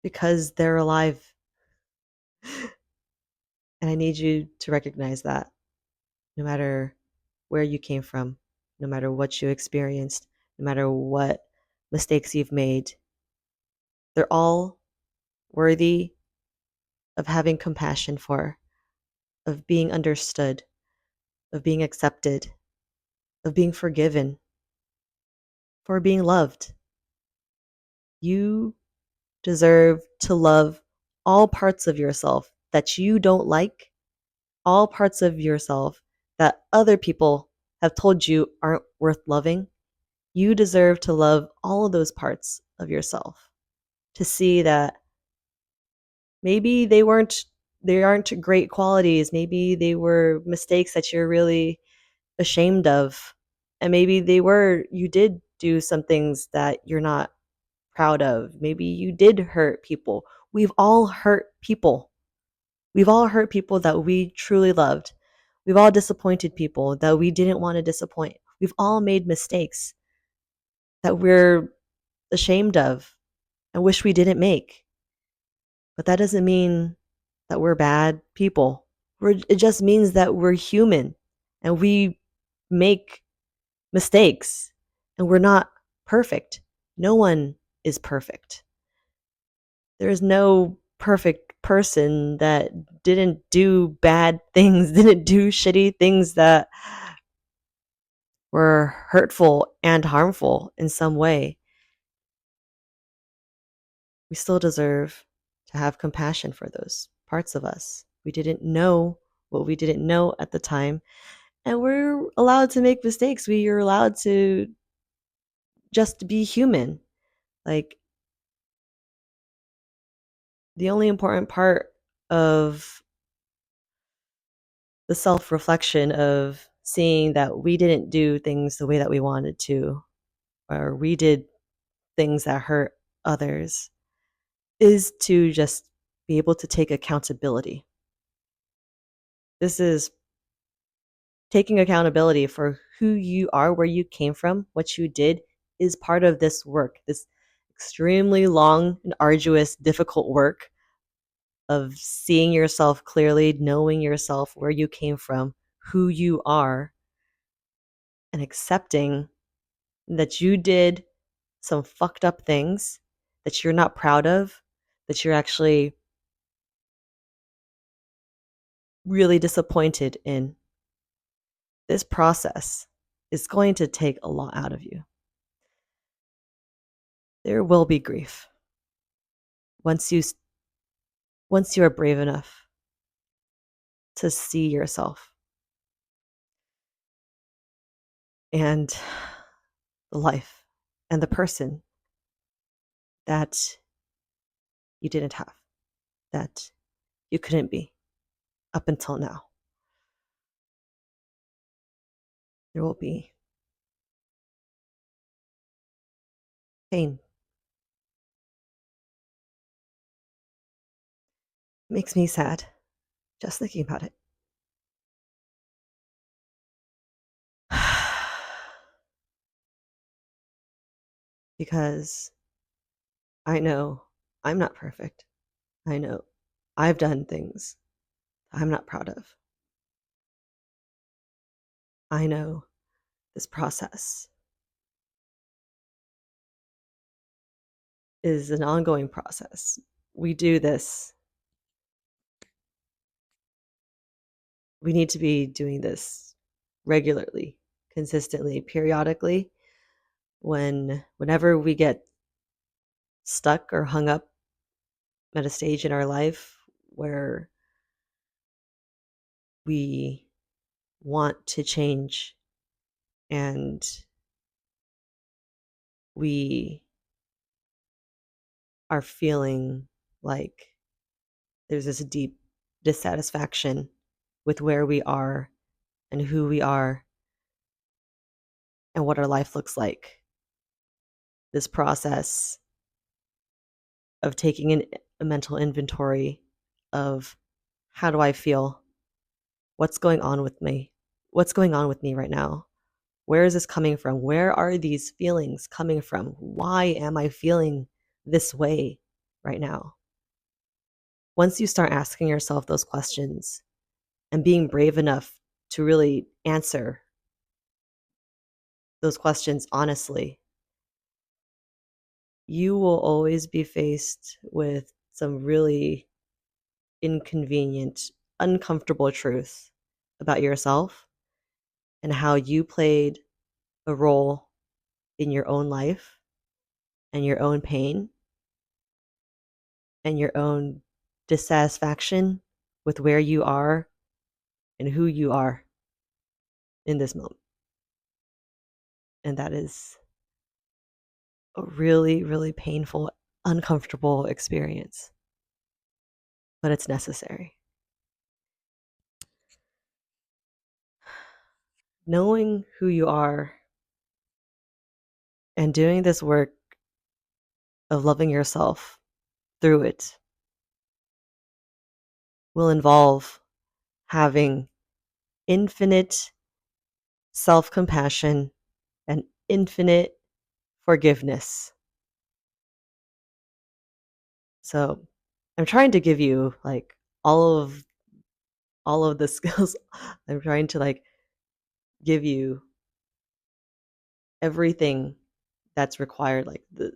because they're alive. And I need you to recognize that no matter where you came from, no matter what you experienced, no matter what mistakes you've made, they're all worthy of having compassion for, of being understood, of being accepted, of being forgiven, for being loved. You deserve to love all parts of yourself that you don't like, all parts of yourself that other people have told you aren't worth loving. You deserve to love all of those parts of yourself, to see that maybe they aren't great qualities, maybe they were mistakes that you're really ashamed of, and maybe you did do some things that you're not proud of. Maybe you did hurt people. We've all hurt people. We've all hurt people that we truly loved. We've all disappointed people that we didn't want to disappoint. We've all made mistakes that we're ashamed of and wish we didn't make. But that doesn't mean that we're bad people. It just means that we're human and we make mistakes and we're not perfect. No one is perfect. There is no perfect person that didn't do bad things, didn't do shitty things that were hurtful and harmful in some way, we still deserve to have compassion for those parts of us. We didn't know what we didn't know at the time, and we're allowed to make mistakes. We are allowed to just be human. Like, the only important part of the self reflection of seeing that we didn't do things the way that we wanted to, or we did things that hurt others, is to just be able to take accountability. This is taking accountability for who you are, where you came from, what you did is part of this work, this extremely long and arduous, difficult work of seeing yourself clearly, knowing yourself, where you came from, who you are, and accepting that you did some fucked up things that you're not proud of, that you're actually really disappointed in. This process is going to take a lot out of you. There will be grief once you are brave enough to see yourself and the life and the person that you didn't have, that you couldn't be up until now. There will be pain. It makes me sad just thinking about it. Because I know I'm not perfect. I know I've done things I'm not proud of. I know this process is an ongoing process. We do this. We need to be doing this regularly, consistently, periodically. Whenever we get stuck or hung up at a stage in our life where we want to change and we are feeling like there's this deep dissatisfaction with where we are and who we are and what our life looks like. This process of taking a mental inventory of how do I feel? What's going on with me? What's going on with me right now? Where is this coming from? Where are these feelings coming from? Why am I feeling this way right now? Once you start asking yourself those questions and being brave enough to really answer those questions honestly, you will always be faced with some really inconvenient, uncomfortable truth about yourself and how you played a role in your own life and your own pain and your own dissatisfaction with where you are and who you are in this moment. And that is a really, really painful, uncomfortable experience, but it's necessary. Knowing who you are and doing this work of loving yourself through it will involve having infinite self compassion and infinite forgiveness. So I'm trying to give you like all of the skills. I'm trying to like give you everything that's required, like the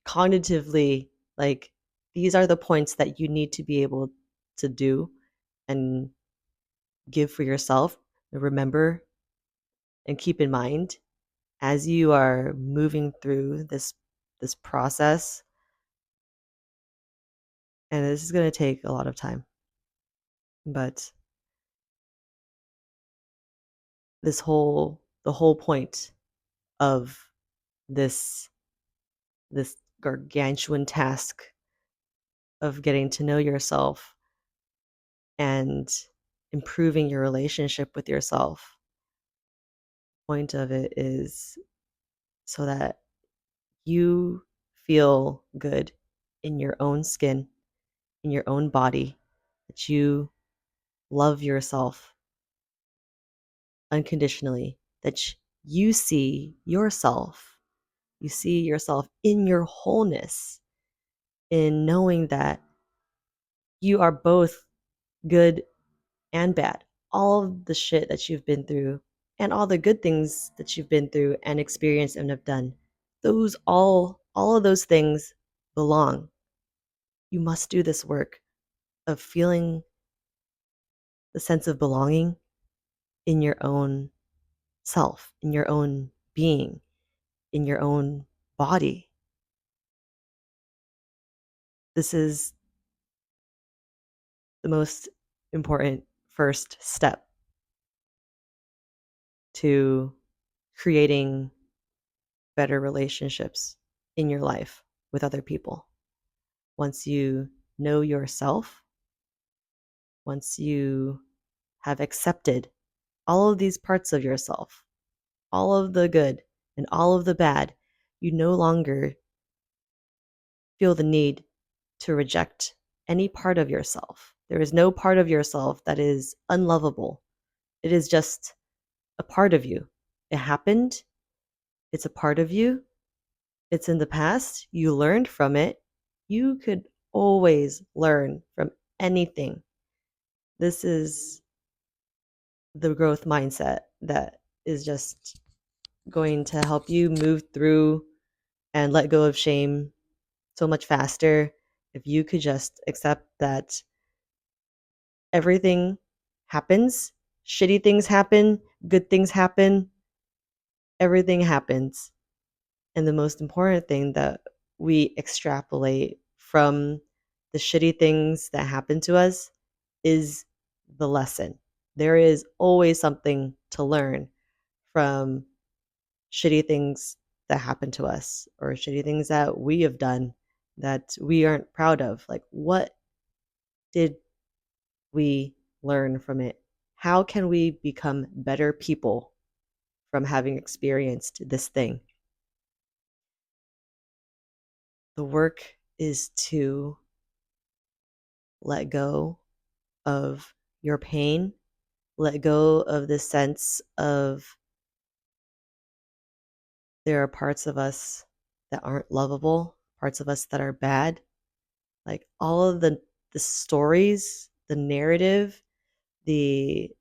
cognitively, like these are the points that you need to be able to do and give for yourself. Remember And keep in mind, as you are moving through this process, and this is going to take a lot of time, but the whole point of this this gargantuan task of getting to know yourself and improving your relationship with yourself, point of it is so that you feel good in your own skin, in your own body, that you love yourself unconditionally, that you see yourself. You see yourself in your wholeness, in knowing that you are both good and bad. All of the shit that you've been through and all the good things that you've been through and experienced and have done, those all of those things belong. You must do this work of feeling the sense of belonging in your own self, in your own being, in your own body. This is the most important first step to creating better relationships in your life with other people. Once you know yourself, once you have accepted all of these parts of yourself, all of the good and all of the bad, you no longer feel the need to reject any part of yourself. There is no part of yourself that is unlovable. It is just a part of you. It happened. It's a part of you. It's in the past. You learned from it. You could always learn from anything. This is the growth mindset that is just going to help you move through and let go of shame so much faster if you could just accept that everything happens. Shitty things happen, good things happen, everything happens. And the most important thing that we extrapolate from the shitty things that happen to us is the lesson. There is always something to learn from shitty things that happen to us or shitty things that we have done that we aren't proud of. Like, what did we learn from it? How can we become better people from having experienced this thing? The work is to let go of your pain, let go of the sense of there are parts of us that aren't lovable, parts of us that are bad. Like all of the stories, the narrative, the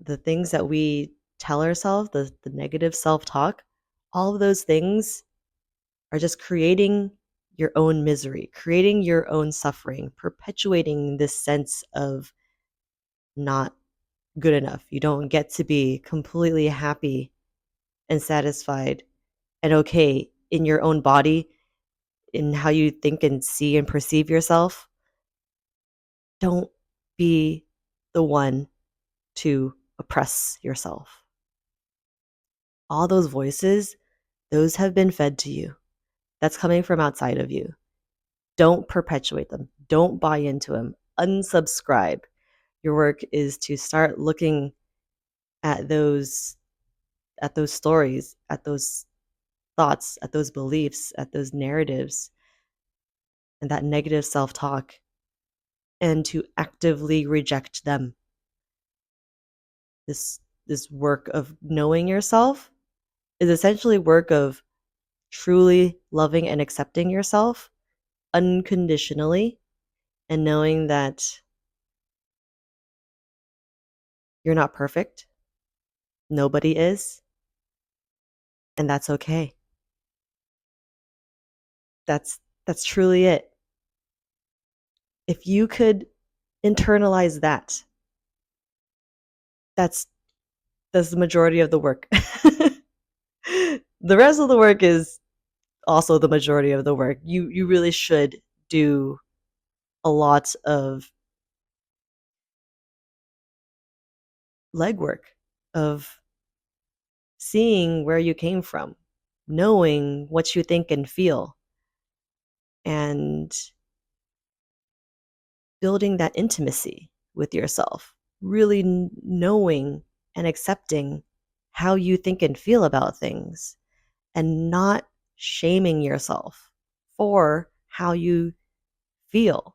the things that we tell ourselves, the negative self-talk, all of those things are just creating your own misery, creating your own suffering, perpetuating this sense of not good enough. You don't get to be completely happy and satisfied and okay in your own body, in how you think and see and perceive yourself. Don't be the one to oppress yourself. All those voices, those have been fed to you. That's coming from outside of you. Don't perpetuate them. Don't buy into them. Unsubscribe. Your work is to start looking at those stories, at those thoughts, at those beliefs, at those narratives, and that negative self-talk, and to actively reject them. This work of knowing yourself is essentially work of truly loving and accepting yourself unconditionally and knowing that you're not perfect. Nobody is, and that's okay. That's truly it. If you could internalize that, that's That's the majority of the work. The rest of the work is also the majority of the work. You really should do a lot of legwork of seeing where you came from, knowing what you think and feel, and building that intimacy with yourself, really knowing and accepting how you think and feel about things, and not shaming yourself for how you feel.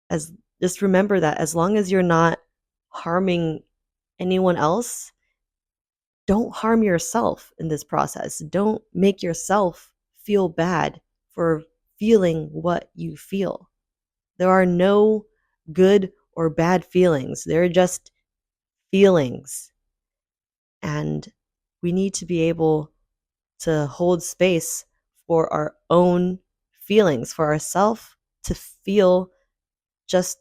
As just remember that as long as you're not harming anyone else, don't harm yourself in this process. Don't make yourself feel bad for feeling what you feel. There are no good or bad feelings. They're just feelings. And we need to be able to hold space for our own feelings, for ourselves to feel just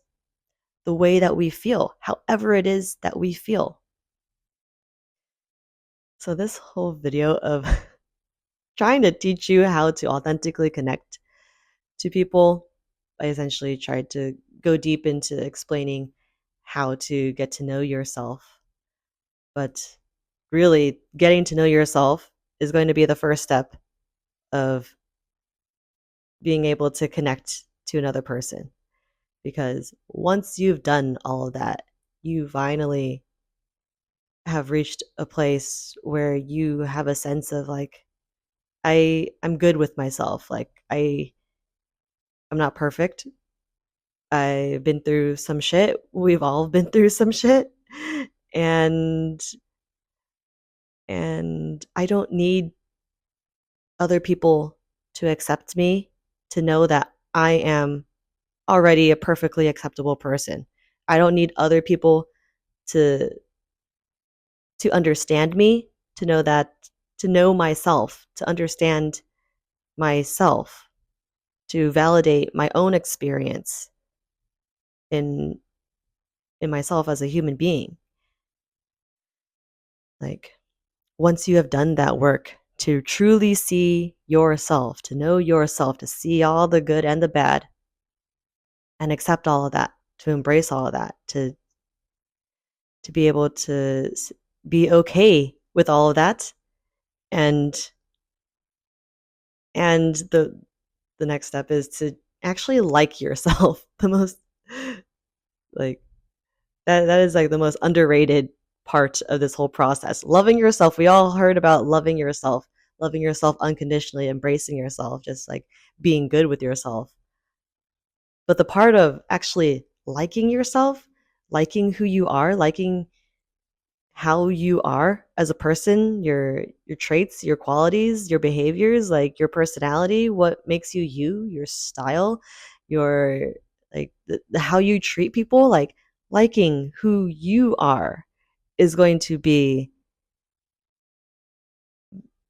the way that we feel, however it is that we feel. So, this whole video of trying to teach you how to authentically connect to people, I essentially tried to go deep into explaining how to get to know yourself. But really, getting to know yourself is going to be the first step of being able to connect to another person. Because once you've done all of that, you finally have reached a place where you have a sense of like, I'm good with myself. Like I'm not perfect. I've been through some shit. We've all been through some shit. And I don't need other people to accept me, to know that I am already a perfectly acceptable person. I don't need other people to understand me, to know that, to know myself, to understand myself, to validate my own experience in myself as a human being. Like, once you have done that work to truly see yourself, to know yourself, to see all the good and the bad, and accept all of that, to embrace all of that, to be able to be okay with all of that, and the next step is to actually like yourself. The most like that is like the most underrated part of this whole process. Loving yourself. We all heard about loving yourself unconditionally, embracing yourself, just like being good with yourself. But the part of actually liking yourself, liking who you are, liking how you are as a person, your traits, your qualities, your behaviors, like your personality, what makes you you, your style, your like how you treat people, like liking who you are is going to be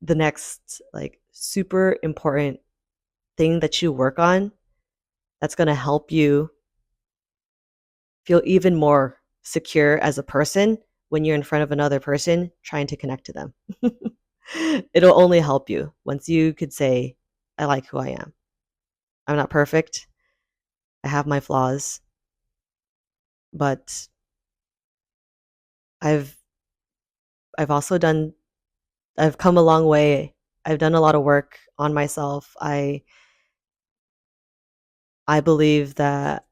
the next like super important thing that you work on, that's going to help you feel even more secure as a person when you're in front of another person trying to connect to them. It'll only help you once you could say, I like who I am. I'm not perfect. I have my flaws, but I've also done I've come a long way. I've done a lot of work on myself. I believe that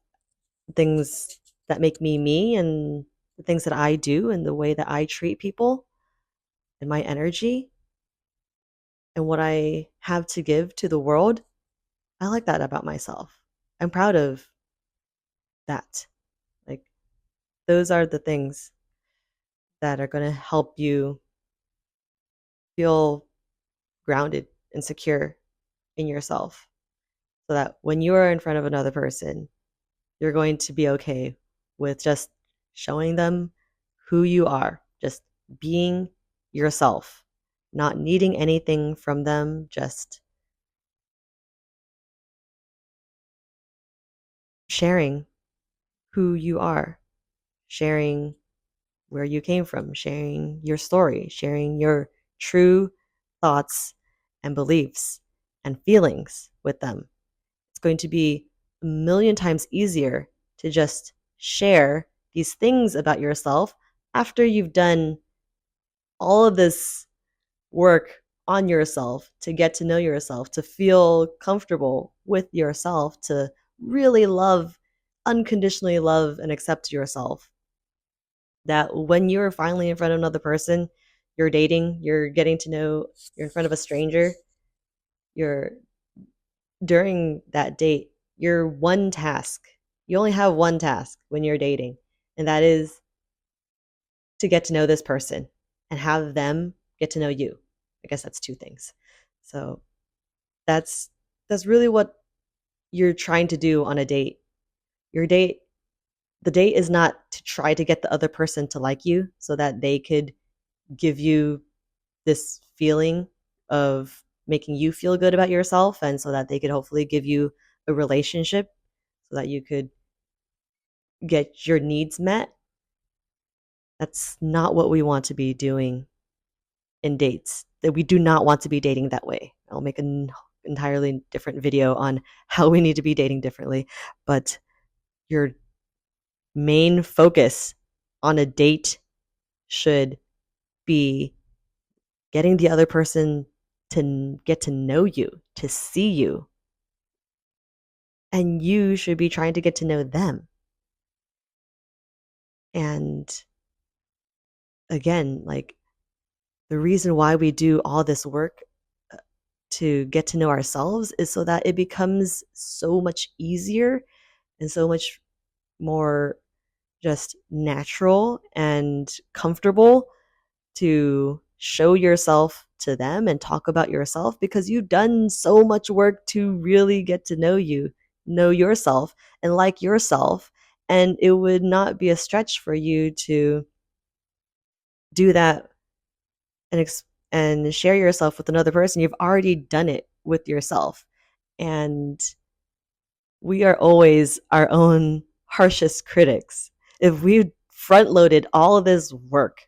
things that make me me, and the things that I do and the way that I treat people and my energy and what I have to give to the world, I like that about myself. I'm proud of that. Like, those are the things that are going to help you feel grounded and secure in yourself, so that when you are in front of another person, you're going to be okay with just showing them who you are, just being yourself, not needing anything from them, just sharing who you are, sharing where you came from, sharing your story, sharing your true thoughts and beliefs and feelings with them. It's going to be a million times easier to just share these things about yourself after you've done all of this work on yourself to get to know yourself, to feel comfortable with yourself, to really love, unconditionally love and accept yourself. That when you're finally in front of another person, you're dating, you're getting to know, you're in front of a stranger, you're during that date, your one task, you only have one task when you're dating, and that is to get to know this person and have them get to know you. I guess that's two things. So that's that's really what you're trying to do on a date. Your date the date is not to try to get the other person to like you so that they could give you this feeling of making you feel good about yourself and so that they could hopefully give you a relationship so that you could get your needs met. That's not what we want to be doing in dates. That we do not want to be dating that way. I'll make an entirely different video on how we need to be dating differently, but your main focus on a date should be getting the other person to get to know you, to see you, and you should be trying to get to know them. And again, like the reason why we do all this work to get to know ourselves is so that it becomes so much easier and so much more just natural and comfortable to show yourself to them and talk about yourself because you've done so much work to really get to know you, know yourself, and like yourself. And it would not be a stretch for you to do that and share yourself with another person. You've already done it with yourself. And we are always our own harshest critics. If we front loaded all of this work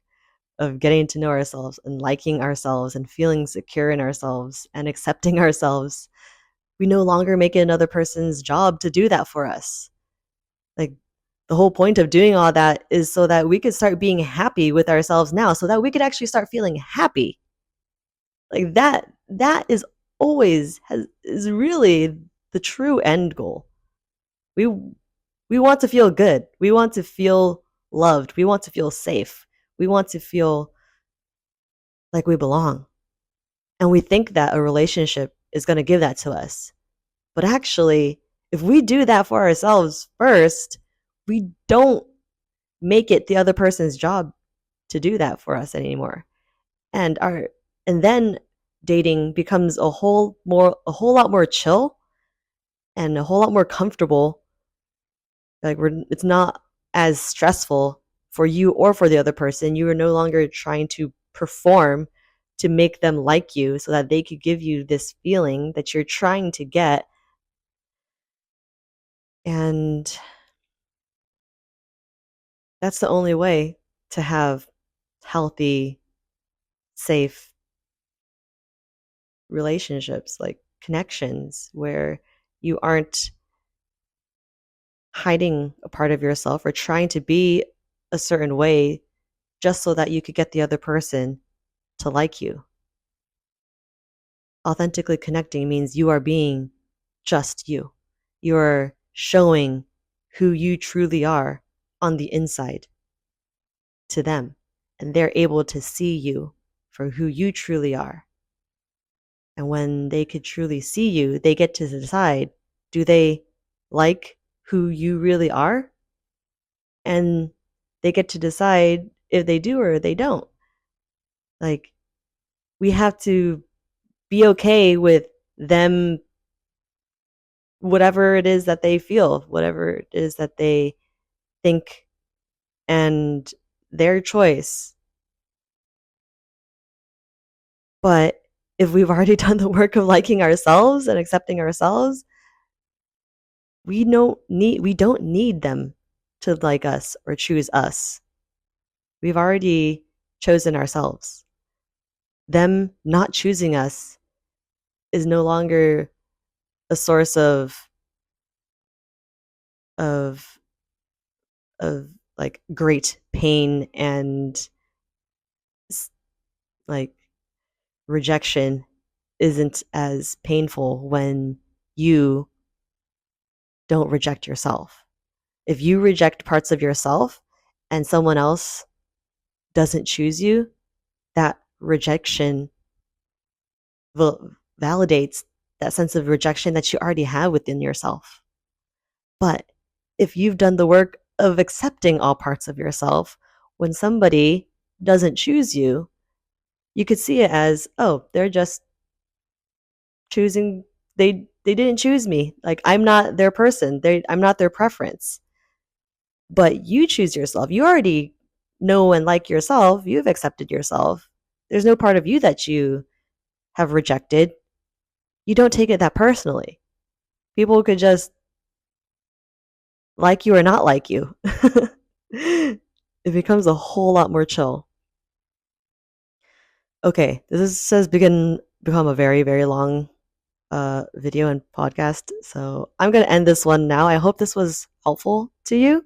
of getting to know ourselves and liking ourselves and feeling secure in ourselves and accepting ourselves, we no longer make it another person's job to do that for us. Like the whole point of doing all that is so that we could start being happy with ourselves now, so that we could actually start feeling happy. Like that is always has is really the true end goal. We we want to feel good. We want to feel loved. We want to feel safe. We want to feel like we belong. And we think that a relationship is going to give that to us. But actually, if we do that for ourselves first, we don't make it the other person's job to do that for us anymore. And our and then dating becomes a whole lot more chill and a whole lot more comfortable. Like it's not as stressful for you or for the other person. You are no longer trying to perform to make them like you so that they could give you this feeling that you're trying to get. And that's the only way to have healthy, safe relationships, like connections where you aren't hiding a part of yourself or trying to be a certain way just so that you could get the other person to like you. Authentically connecting means you are being just you. You're showing who you truly are on the inside to them, and they're able to see you for who you truly are. And when they could truly see you, they get to decide, do they like who you really are? And they get to decide if they do or they don't. Like, we have to be okay with them, whatever it is that they feel, whatever it is that they think, and their choice. But if we've already done the work of liking ourselves and accepting ourselves, we don't need them to like us or choose us. We've already chosen ourselves. Them not choosing us is no longer a source of of like great pain and like rejection isn't as painful when you don't reject yourself. If you reject parts of yourself and someone else doesn't choose you, that rejection validates that sense of rejection that you already have within yourself. But if you've done the work of accepting all parts of yourself, when somebody doesn't choose you, you could see it as, oh, they're just choosing they didn't choose me. Like I'm not their person. I'm not their preference. But you choose yourself. You already know and like yourself. You've accepted yourself. There's no part of you that you have rejected. You don't take it that personally. People could just like you or not like you. It becomes a whole lot more chill. Okay, has become a very, very long video and podcast. So I'm gonna end this one now. I hope this was helpful to you.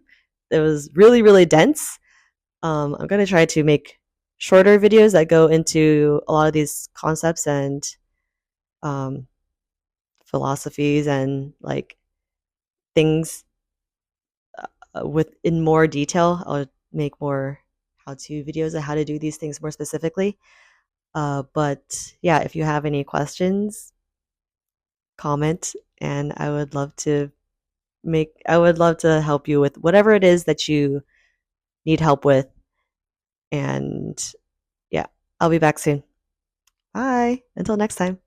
It was really, really dense. I'm gonna try to make shorter videos that go into a lot of these concepts and um, philosophies and like things with in more detail. I'll make more how-to videos of how to do these things more specifically. But yeah, if you have any questions, comment, and I would love to help you with whatever it is that you need help with. And yeah, I'll be back soon. Bye. Until next time.